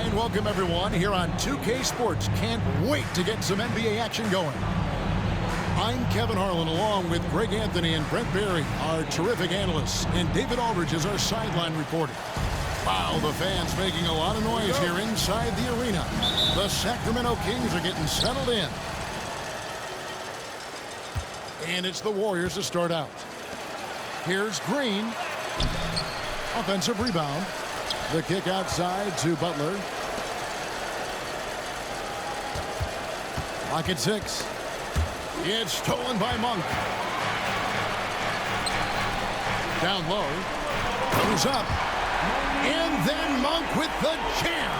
And welcome everyone here on 2K Sports. Can't wait to get some NBA action going. I'm Kevin Harlan along with Greg Anthony and Brent Barry, our terrific analysts, and David Aldridge is our sideline reporter. Wow, the fans making a lot of noise here inside the arena. The Sacramento Kings are getting settled in. And it's the Warriors to start out. Here's Green. Offensive rebound. The kick outside to Butler. Clock at 6. It's stolen by Monk. Down low. Goes up. And then Monk with the jam.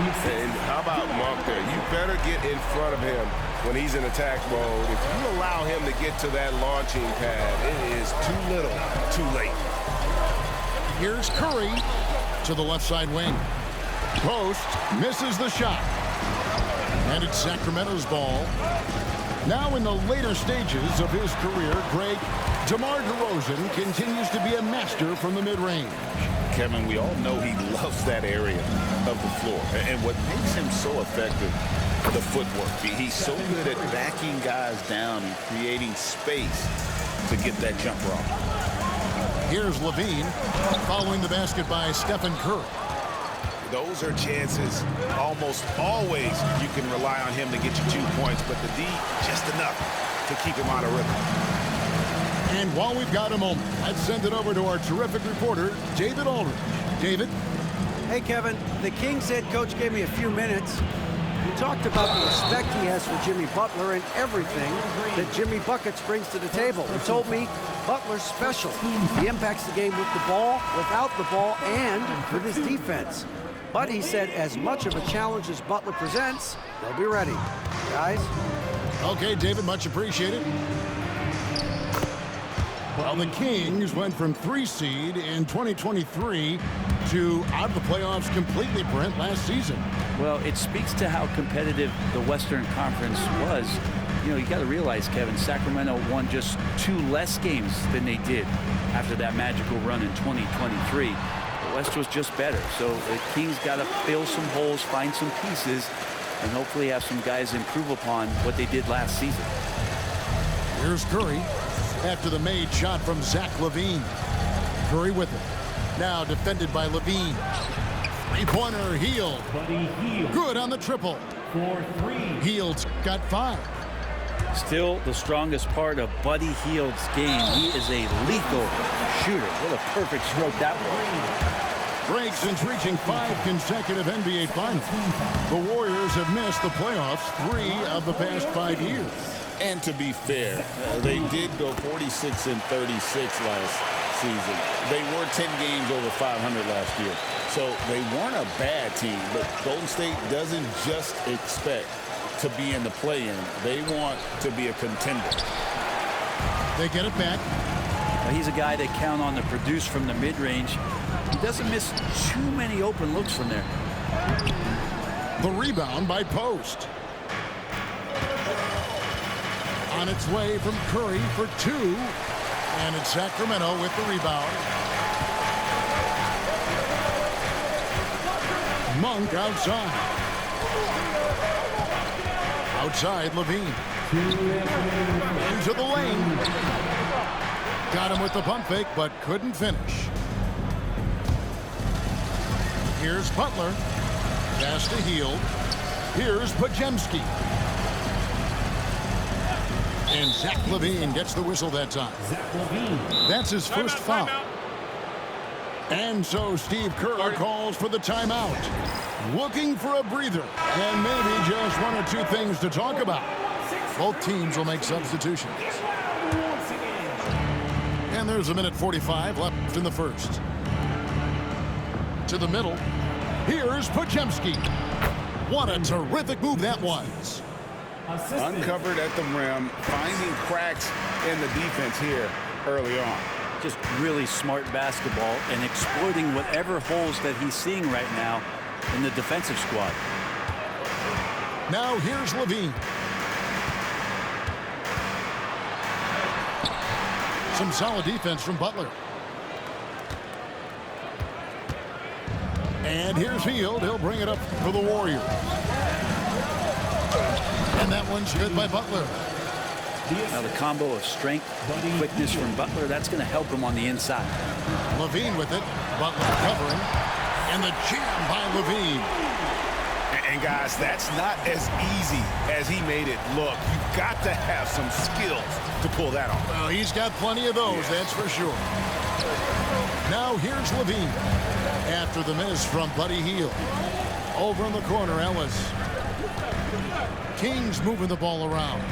And how about Monk there? You better get in front of him when he's in attack mode. If you allow him to get to that launching pad, it is too little, too late. Here's Curry to the left side wing. Post misses the shot. And it's Sacramento's ball. Now in the later stages of his career, Greg, DeMar DeRozan continues to be a master from the mid-range. Kevin, we all know he loves that area of the floor. And what makes him so effective, the footwork. He's so good at backing guys down and creating space to get that jumper off. Here's Levine following the basket by Stephen Curry. Those are chances almost always you can rely on him to get you 2 points, but the D just enough to keep him out of rhythm. And while we've got a moment, let's send it over to our terrific reporter, David Aldridge. David? Hey, Kevin. The Kings head coach gave me a few minutes. He talked about the respect he has for Jimmy Butler and everything that Jimmy Buckets brings to the table. He told me Butler's special. He impacts the game with the ball, without the ball, and with his defense. But he said as much of a challenge as Butler presents, they'll be ready. Guys? Okay, David, much appreciated. Well, the Kings went from 3 seed in 2023 to out of the playoffs completely, Brent, last season. Well, it speaks to how competitive the Western Conference was. You know, you got to realize, Kevin, Sacramento won just 2 less games than they did after that magical run in 2023. The West was just better. So the Kings got to fill some holes, find some pieces, and hopefully have some guys improve upon what they did last season. Here's Curry after the made shot from Zach LaVine. Curry with it. Now defended by LaVine. Three-pointer, Hield. Good on the triple. For 3. Hield's got 5. Still the strongest part of Buddy Hield's game. He is a lethal shooter. What a perfect stroke that was. Break since reaching 5 consecutive NBA Finals. The Warriors have missed the playoffs 3 of the past 5 years. And to be fair, they did go 46 and 36 last season. They were 10 games over 500 last year. So they weren't a bad team, but Golden State doesn't just expect to be in the play-in. They want to be a contender. They get it back. Well, he's a guy they count on to produce from the mid-range. He doesn't miss too many open looks from there. The rebound by Post. On its way from Curry for 2. And it's Sacramento with the rebound. Monk outside. Outside, LaVine. Into the lane. Got him with the pump fake, but couldn't finish. Here's Butler. Pass to Hield. Here's Podziemski. And Zach LaVine gets the whistle that time. That's his first foul. And so Steve Kerr calls for the timeout. Looking for a breather. And maybe just 1 or 2 things to talk about. Both teams will make substitutions. And there's 1:45 left in the first. To the middle. Here's Podziemski. What a terrific move that was. Uncovered at the rim, finding cracks in the defense here early on. Just really smart basketball and exploiting whatever holes that he's seeing right now in the defensive squad. Now here's LaVine. Some solid defense from Butler. And here's Hield. He'll bring it up for the Warriors. And that one's good by Butler. Now the combo of strength and quickness from Butler, that's going to help him on the inside. Levine with it. Butler covering. And the jam by Levine. And guys, that's not as easy as he made it look. You've got to have some skills to pull that off. Well, he's got plenty of those, that's for sure. Now here's Levine. After the miss from Buddy Hield. Over in the corner, Ellis. Kings moving the ball around.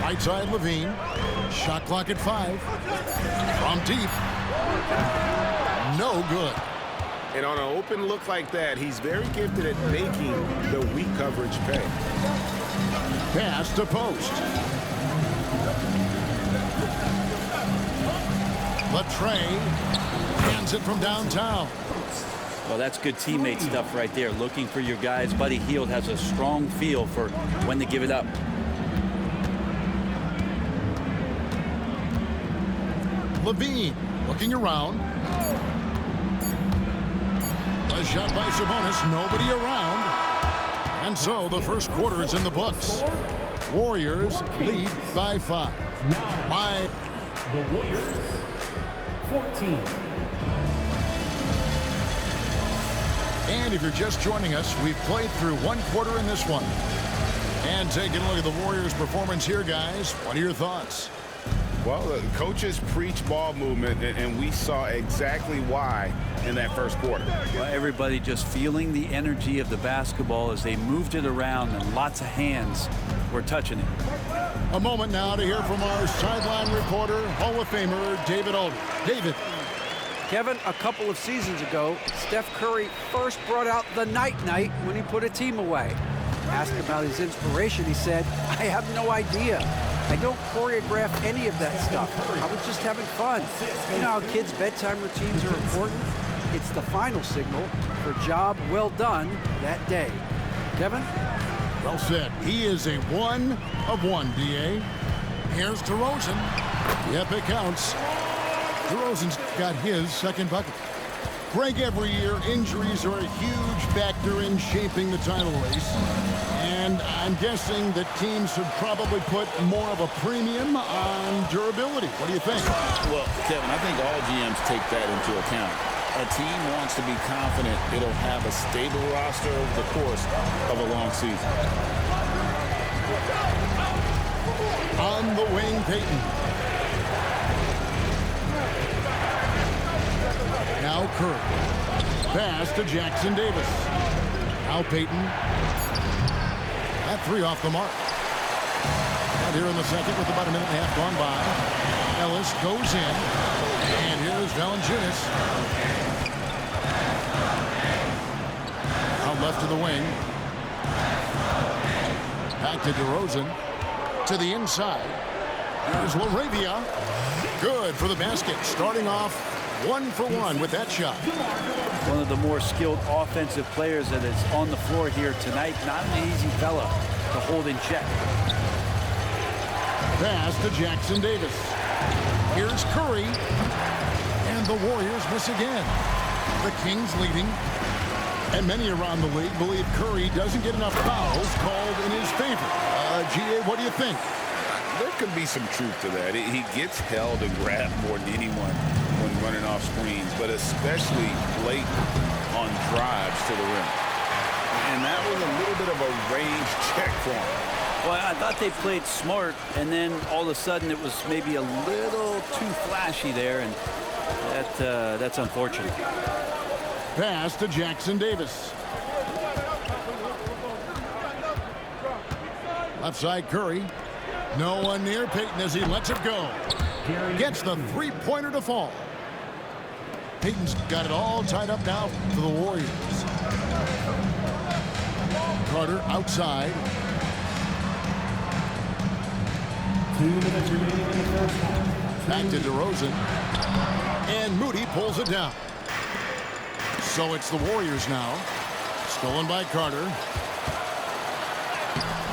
Right side, Levine. Shot clock at 5. From deep. No good. And on an open look like that, he's very gifted at making the weak coverage pay. Pass to post. Latrey hands it from downtown. Well, that's good teammate stuff right there. Looking for your guys. Buddy Hield has a strong feel for when to give it up. Levine looking around. A shot by Sabonis. Nobody around. And so the first quarter is in the books. Warriors lead by 5. By the Warriors, 14. And if you're just joining us, we've played through one quarter in this one. And taking a look at the Warriors' performance here, guys. What are your thoughts? Well, the coaches preach ball movement, and we saw exactly why in that first quarter. Well, everybody just feeling the energy of the basketball as they moved it around, and lots of hands were touching it. A moment now to hear from our sideline reporter, Hall of Famer David Aldridge. David. Kevin, a couple of seasons ago, Steph Curry first brought out the night-night when he put a team away. Asked about his inspiration, he said, "I have no idea. I don't choreograph any of that stuff. I was just having fun." You know how kids' bedtime routines are important? It's the final signal for job well done that day. Kevin? Well said. He is a 1 of 1, D.A. Here's DeRozan. Yep, it counts. DeRozan's got his second bucket. Greg, every year, injuries are a huge factor in shaping the title race. And I'm guessing that teams should probably put more of a premium on durability. What do you think? Well, Kevin, I think all GMs take that into account. A team wants to be confident it'll have a stable roster over the course of a long season. On the wing, Payton. Now Curry. Pass to Jackson Davis. Now Payton. That 3 off the mark. Out here in the second with about a minute and a half gone by. Ellis goes in. And here's Valanciunas. Out left to the wing. Back to DeRozan. To the inside. Here's LaRavia. Good for the basket. Starting off 1 for 1 with that shot. One of the more skilled offensive players that is on the floor here tonight. Not an easy fella to hold in check. Pass to Jackson Davis. Here's Curry. And the Warriors miss again. The Kings leading. And many around the league believe Curry doesn't get enough fouls called in his favor. G.A., what do you think? There could be some truth to that. He gets held and grabbed more than anyone when running off screens, but especially late on drives to the rim. And that was a little bit of a range check for him. Well, I thought they played smart, and then all of a sudden it was maybe a little too flashy there, and that's unfortunate. Pass to Jackson Davis. Left side Curry. No one near Payton as he lets it go. Gets the three-pointer to fall. Payton's got it all tied up now for the Warriors. Carter outside. 2 minutes remaining in the first half. Back to DeRozan. And Moody pulls it down. So it's the Warriors now. Stolen by Carter.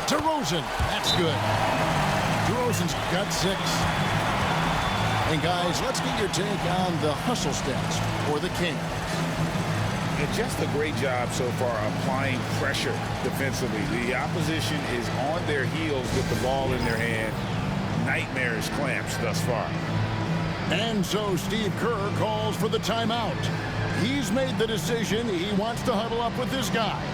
DeRozan. That's good. DeRozan's got 6. And guys, let's get your take on the hustle stats for the Kings. And just a great job so far applying pressure defensively. The opposition is on their heels with the ball in their hand. Nightmarish clamps thus far. And so Steve Kerr calls for the timeout. He's made the decision. He wants to huddle up with his guys.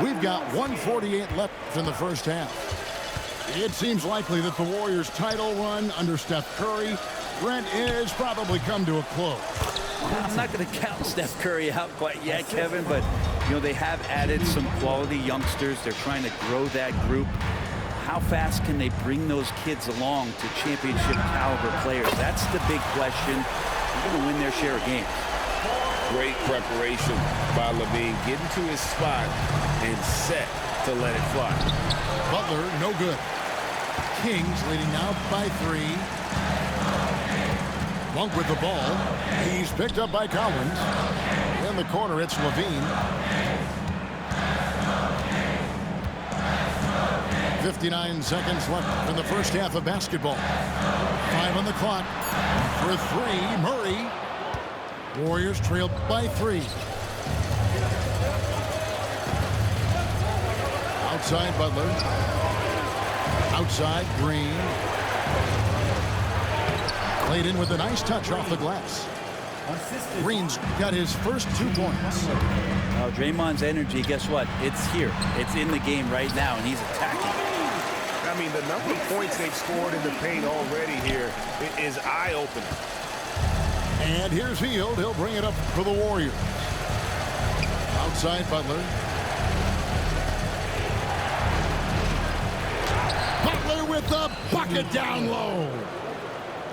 We've got 1:48 left in the first half. It seems likely that the Warriors' title run under Steph Curry, Brent, is probably come to a close. I'm not going to count Steph Curry out quite yet, Kevin, but, you know, they have added some quality youngsters. They're trying to grow that group. How fast can they bring those kids along to championship caliber players? That's the big question. They're going to win their share of games. Great preparation by LaVine, getting to his spot and set to let it fly. Butler, no good. Kings leading now by 3. Monk with the ball. He's picked up by Collins. In the corner, it's LaVine. 59 seconds left in the first half of basketball. 5 on the clock. For 3, Murray. Warriors trailed by 3. Outside Butler. Outside Green. Played in with a nice touch off the glass. Green's got his first 2 points. Draymond's energy, guess what? It's here. It's in the game right now, and he's attacking. I mean, the number of points they've scored in the paint already here is eye-opening. And here's Hield. He'll bring it up for the Warriors. Outside Butler. Butler with the bucket down low.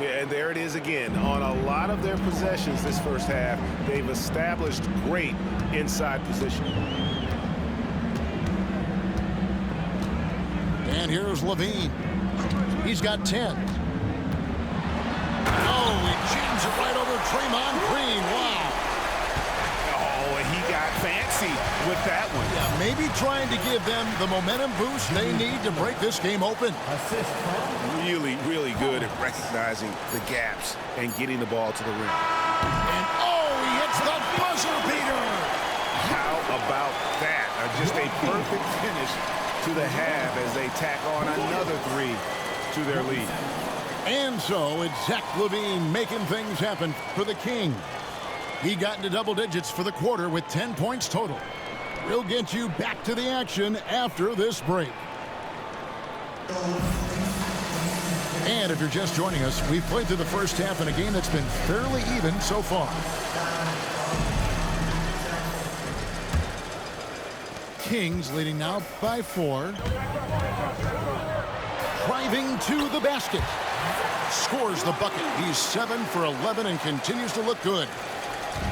Yeah, and there it is again. On a lot of their possessions this first half, they've established great inside position. And here's LaVine. He's got 10. Oh, he jams it right over Draymond Green. Wow. Oh, and he got fancy with that one. Yeah, maybe trying to give them the momentum boost they need to break this game open. Really, really good at recognizing the gaps and getting the ball to the rim. And oh, he hits the buzzer beater. How about that? Just a perfect finish to the half as they tack on another 3 to their lead. And so it's Zach LaVine making things happen for the King. He got into double digits for the quarter with 10 points total. We'll get you back to the action after this break. And if you're just joining us, we've played through the first half in a game that's been fairly even so far. Kings leading now by 4. Driving to the basket. Scores the bucket. He's 7 for 11 and continues to look good.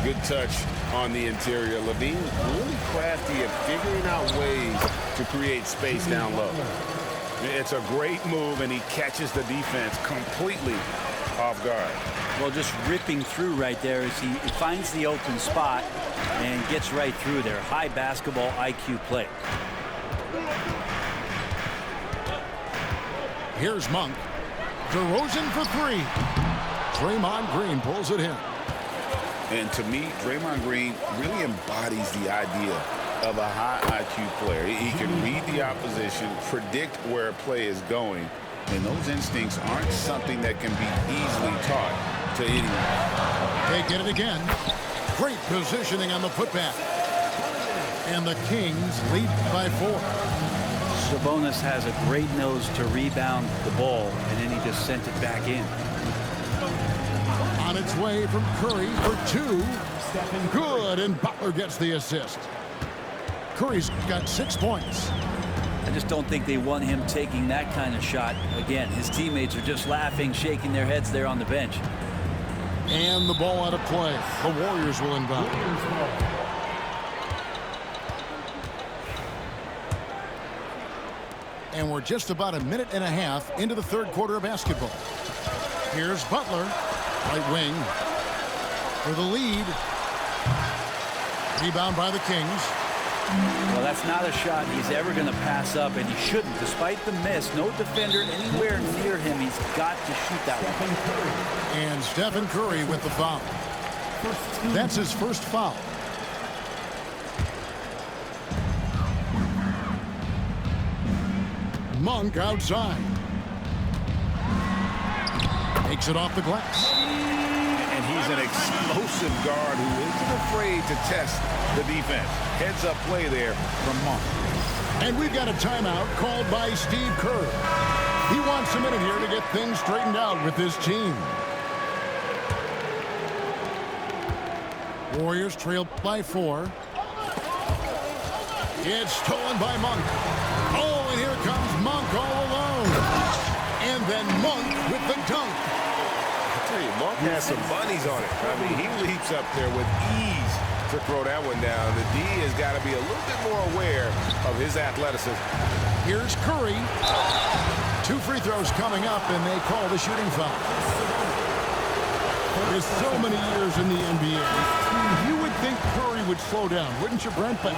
Good touch on the interior. LaVine really crafty at figuring out ways to create space down low. It's a great move, and he catches the defense completely off guard. Well, just ripping through right there as he finds the open spot and gets right through there. High basketball IQ play. Here's Monk. DeRozan for 3. Draymond Green pulls it in. And to me, Draymond Green really embodies the idea of a high IQ player. He can read the opposition, predict where a play is going, and those instincts aren't something that can be easily taught to anyone. They get it again. Great positioning on the putback. And the Kings lead by 4. Sabonis has a great nose to rebound the ball, and then he just sent it back in. On its way from Curry for 2. Good, and Butler gets the assist. Curry's got 6 points. I just don't think they want him taking that kind of shot. Again, his teammates are just laughing, shaking their heads there on the bench. And the ball out of play. The Warriors will inbound. And we're just about a minute and a half into the third quarter of basketball. Here's Butler, right wing, for the lead. Rebound by the Kings. Well, that's not a shot he's ever going to pass up, and he shouldn't. Despite the miss, no defender anywhere near him. He's got to shoot that one. And Stephen Curry with the foul. That's his first foul. Monk outside. Takes it off the glass. And he's an explosive guard who isn't afraid to test the defense. Heads-up play there from Monk. And we've got a timeout called by Steve Kerr. He wants a minute here to get things straightened out with his team. Warriors trail by 4. It's stolen by Monk. Oh, and here comes Monk all alone. And then Monk with the dunk. I tell you, Monk has some bunnies on it. I mean, he leaps up there with ease to throw that one down. The D has got to be a little bit more aware of his athleticism. Here's Curry. 2 free throws coming up, and they call the shooting foul. There's so many years in the NBA. You would think Curry would slow down, wouldn't you, Brent? But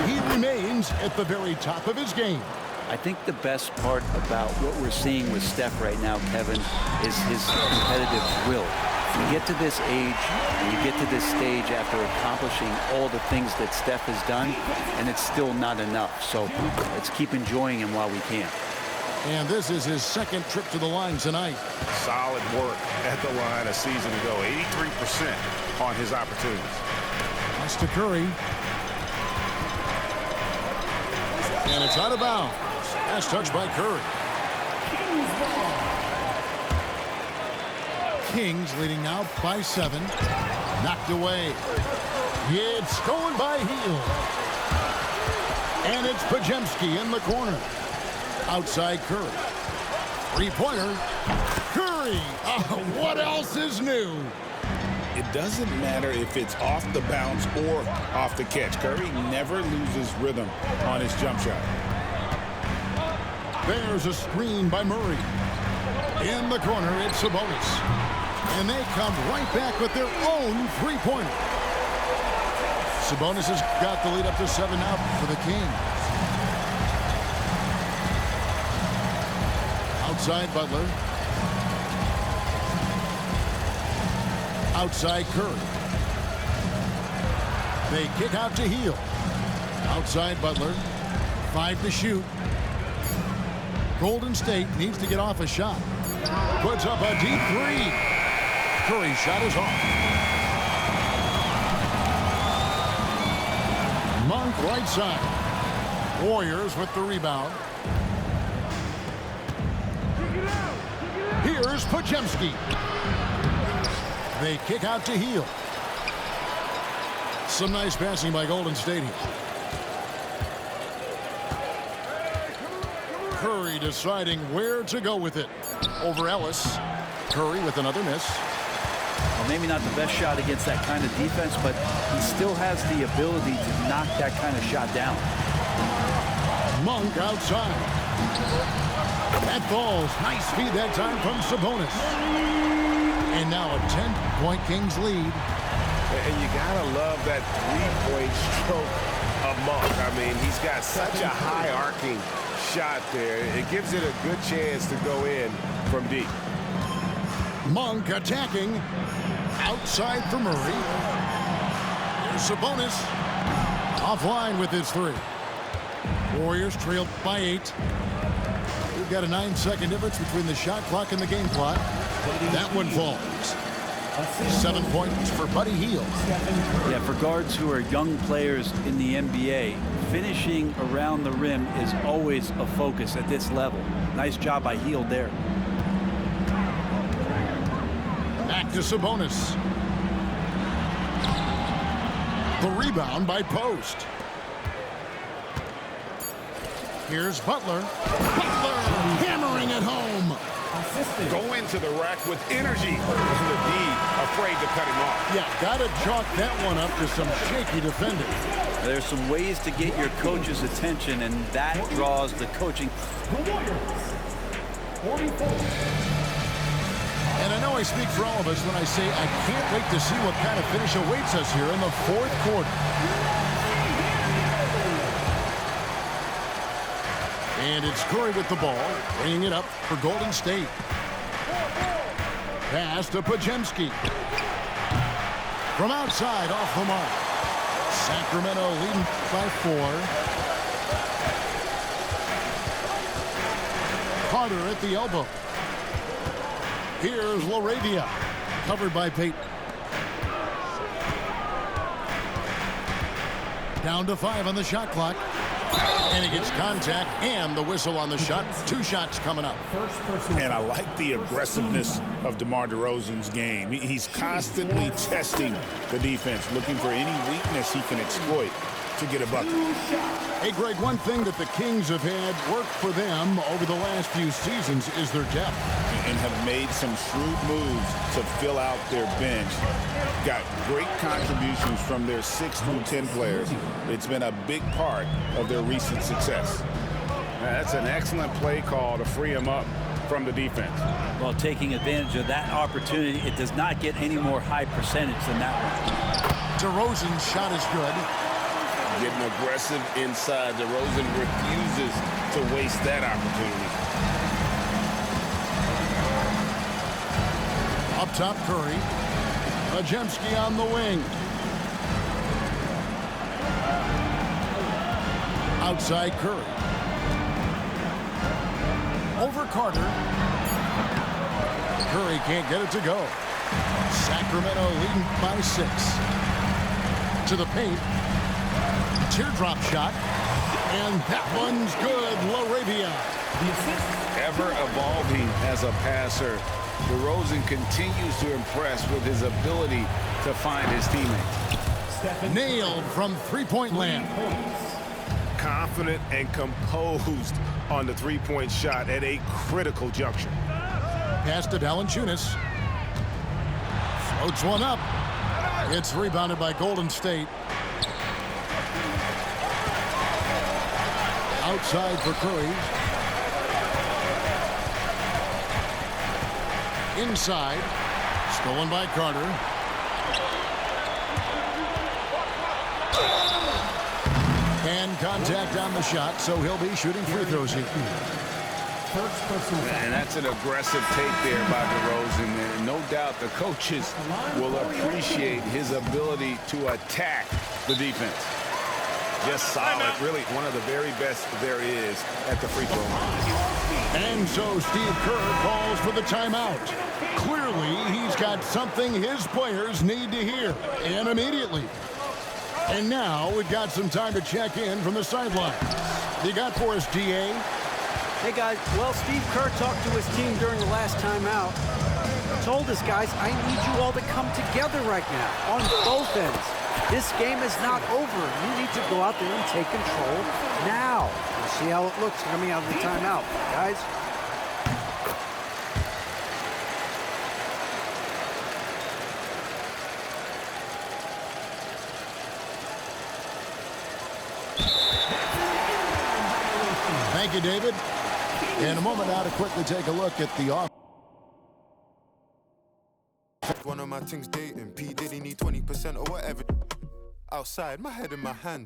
he remains at the very top of his game. I think the best part about what we're seeing with Steph right now, Kevin, is his competitive will. You get to this age, and you get to this stage after accomplishing all the things that Steph has done, and it's still not enough. So let's keep enjoying him while we can. And this is his second trip to the line tonight. Solid work at the line a season ago. 83% on his opportunities. Pass to Curry. And it's out of bounds. Pass touched by Curry. Kings leading now by 7. Knocked away. It's stolen by Hield. And it's Podziemski in the corner. Outside Curry. Three-pointer. Curry! What else is new? It doesn't matter if it's off the bounce or off the catch. Curry never loses rhythm on his jump shot. There's a screen by Murray. In the corner, it's Sabonis. And they come right back with their own three-pointer. Sabonis has got the lead up to 7 now for the Kings. Outside Butler. Outside Curry. They kick out to Hield. Outside Butler. 5 to shoot. Golden State needs to get off a shot. Puts up a deep 3. Curry's shot is off. Monk right side. Warriors with the rebound. Here's Podziemski. They kick out to Hield. Some nice passing by Golden State here. Curry deciding where to go with it. Over Ellis. Curry with another miss. Well, maybe not the best shot against that kind of defense, but he still has the ability to knock that kind of shot down. Monk outside. That falls. Nice feed that time from Sabonis. And now a 10-point Kings lead. And you gotta love that three-point stroke of Monk. I mean, he's got such a high arcing shot there. It gives it a good chance to go in from deep. Monk attacking. Outside for Murray. There's Sabonis. Offline with his 3. Warriors trail by 8. We've got a 9-second difference between the shot clock and the game clock. That one falls. 7 points for Buddy Hield. Yeah, for guards who are young players in the NBA, finishing around the rim is always a focus at this level. Nice job by Hield there. Back to Sabonis. The rebound by Post. Here's Butler. Butler hammering it home. Go into the rack with energy. And the D afraid to cut him off. Yeah, got to chalk that one up to some shaky defending. There's some ways to get your coach's attention, and that draws the coaching. And I know I speak for all of us when I say I can't wait to see what kind of finish awaits us here in the fourth quarter. And it's Curry with the ball, bringing it up for Golden State. Pass to Podziemski. From outside, off the mark. Sacramento leading by 4. Carter at the elbow. Here's LaRavia, covered by Payton. Down to 5 on the shot clock. And he gets contact and the whistle on the shot. 2 shots coming up. And I like the aggressiveness of DeMar DeRozan's game. He's constantly testing the defense, looking for any weakness he can exploit to get a bucket. Hey, Greg, one thing that the Kings have had work for them over the last few seasons is their depth. And have made some shrewd moves to fill out their bench. Got great contributions from their 6 through 10 players. It's been a big part of their recent success. That's an excellent play call to free him up from the defense. Well, taking advantage of that opportunity, it does not get any more high percentage than that one. DeRozan's shot is good. Getting aggressive inside. DeRozan refuses to waste that opportunity. Up top, Curry. Podziemski on the wing. Outside, Curry. Over Carter. Curry can't get it to go. Sacramento leading by 6. To the paint. Teardrop shot. And that one's good. LaRavia. Ever evolving as a passer, DeRozan continues to impress with his ability to find his teammates. Nailed from three-point land. Confident and composed on the three-point shot at a critical juncture. Pass to Valanciunas. Floats one up. It's rebounded by Golden State. Outside for Curry. Inside. Stolen by Carter. And contact on the shot, so he'll be shooting free throws here. And that's an aggressive take there by DeRozan. And no doubt the coaches will appreciate his ability to attack the defense. Just solid, really one of the very best there is at the free throw line. And so Steve Kerr calls for the timeout. Clearly, he's got something his players need to hear, and immediately. And now we've got some time to check in from the sideline. You got for us, DA? Hey, guys. Well, Steve Kerr talked to his team during the last timeout. Told us, guys, I need you all to come together right now on both ends. This game is not over. You need to go out there and take control now. We'll see how it looks coming out of the timeout, guys. Thank you, David. In a moment now to quickly take a look at the off. One of my things dating, P. Diddy need 20% or whatever. Outside, my head in my hand.